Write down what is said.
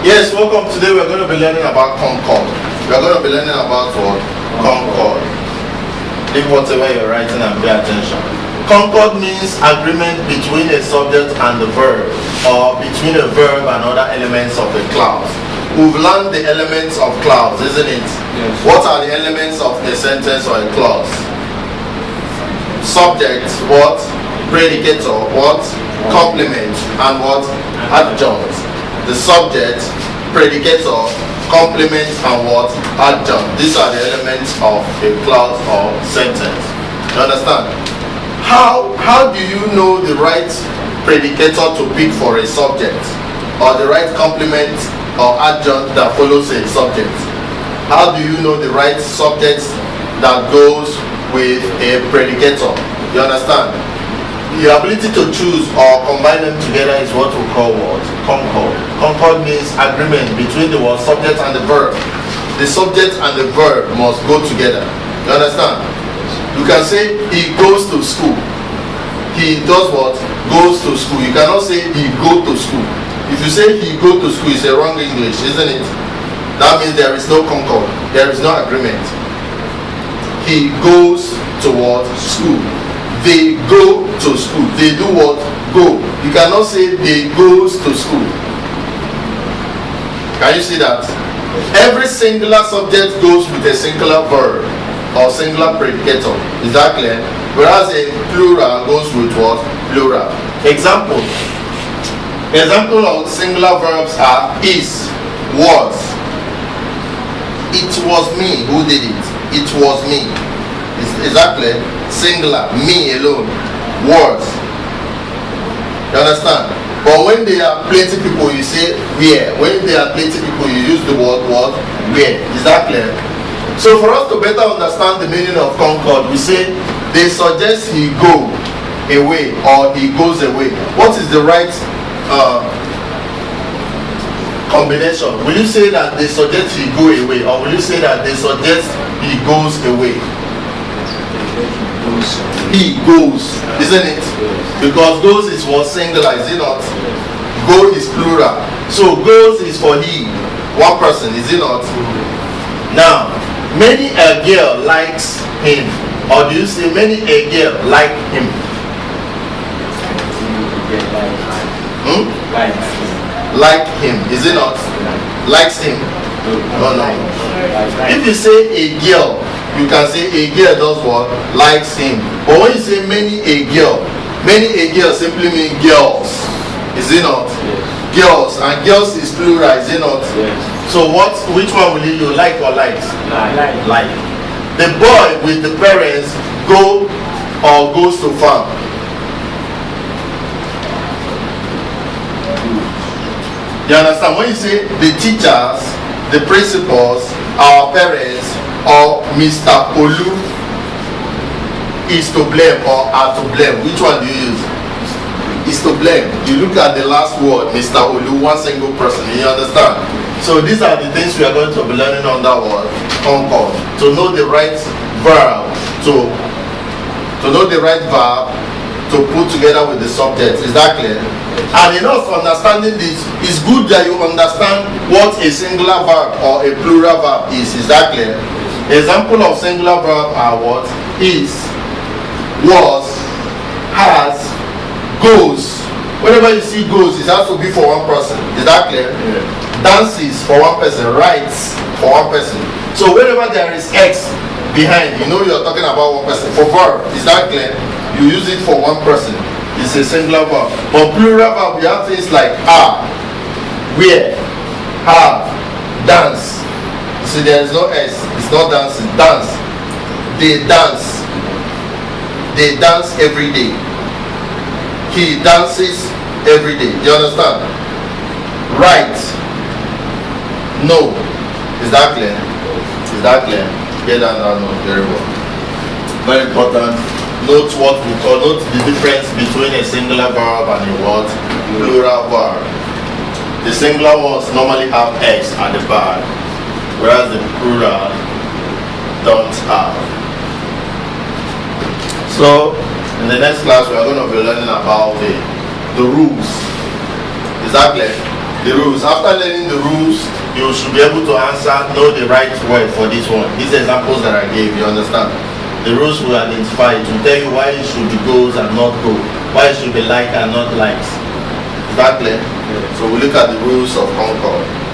Yes, welcome. Today we're going to be learning about concord. We're going to be learning about what? Concord. Leave whatever you're writing and pay attention. Concord means agreement between a subject and the verb, or between a verb and other elements of a clause. We've learned the elements of clause, isn't it? Yes. What are the elements of a sentence or a clause? Subject, what? Predicator, what? Complement, and what? Adjunct. The subject, predicator, complement, and what? Adjunct. These are the elements of a clause or sentence. You understand? How do you know the right predicator to pick for a subject, or the right complement or adjunct that follows a subject? How do you know the right subject that goes with a predicator? You understand? The ability to choose or combine them together is what we call what? Concord. Concord means agreement between the word subject and the verb. The subject and the verb must go together. You understand? You can say he goes to school. He does what? Goes to school. You cannot say he go to school. If you say he go to school, it's a wrong English, isn't it? That means there is no concord. There is no agreement. He goes to what? School. They go to school. They do what? Go. You cannot say they goes to school. Can you see that? Every singular subject goes with a singular verb or singular predicator. Is that clear? Whereas a plural goes with what? Plural. Example. Example of singular verbs are is, was. It was me who did it. It was me. Is that clear? Singular, me alone. Was. You understand? But when there are plenty people, you say where. When there are plenty people, you use the word what? Where. Is that clear? So for us to better understand the meaning of concord, we say they suggest he go away or he goes away. What is the right combination? Will you say that they suggest he go away, or will you say that they suggest he goes away? He goes, isn't it? Because goes is what? Singular, is it not? Go is plural. So goes is for he, one person, is it not? Now, many a girl likes him, or do you say many a girl like him? Like him, is it not? Likes him? No. If you say a girl, you can say a girl does what? Likes him. But when you say many a girl simply means girls. Is it not? Yes. Girls, and girls is plural, is it not? Yes. So which one will you like or likes? Like. The boy with the parents go or goes to farm. You understand? When you say the teachers, the principals, our parents, or Mr. Olu is to blame or are to blame, which one do you use? Is to blame. You look at the last word, Mr. Olu, one single person. You understand? So these are the things we are going to be learning on that word, concord. To know the right verb, to know the right verb to put together with the subject. Is that clear? And in us understanding this, it's good that you understand what a singular verb or a plural verb is. Is that clear? Example of singular verb are what? Is, was, has, goes. Whenever you see goes, it has to be for one person. Is that clear? Yeah. Dances for one person, writes for one person. So whenever there is X behind, you know you're talking about one person. For verb, is that clear? You use it for one person. It's a singular verb. But plural verb, you have things like are, wear, have, dance. See, there is no S. It's not dancing. Dance. They dance. They dance every day. He dances every day. You understand? Right. No. Is that clear? Is that clear? Get that now. No, very well. Very important. Note what we call. Note the difference between a singular verb and a what? Plural verb. The singular ones normally have X at the back, whereas the plural don't have. So in the next class we are going to be learning about the rules. Is that clear? The rules. After learning the rules, you should be able to know the right word for this one. These examples that I gave, you understand? The rules will identify it, will tell you why it should be goes and not go, why it should be like and not likes. Is that clear? Yeah. So we look at the rules of concord.